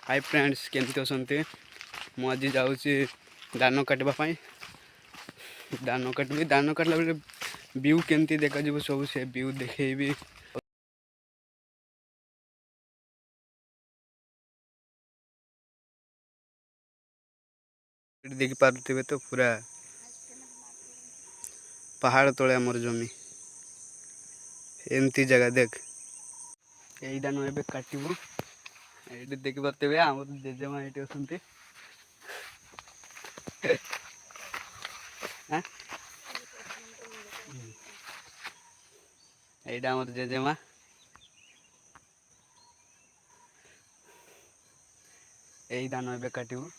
Hi friends केमती अछंती मु आज जाऊँगी धान काटवाई धान काटबी धान काटला बेले व्यू केमती देखा सब से व्यू देखेबी। देखी पारे तो पूरा पहाड़ तले आमर जमी एमती जगह देख यही धान ए काटबू ये देखी पारे आम जेजेमा ये अच्छा यहाँ आम जेजेमा यही धान ए काटबू।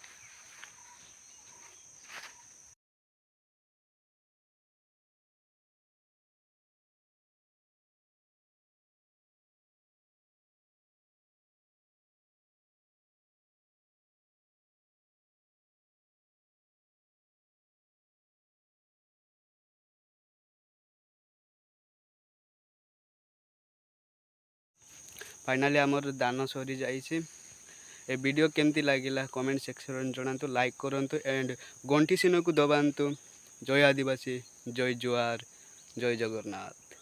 फाइनाली आमर दान सरी जाइए। ए वीडियो केमती लगिला कमेंट सेक्शन जनातु लाइक करंतु एंड घंटी सिन को दबातु। जय आदिवासी जय जुआर जय जगन्नाथ।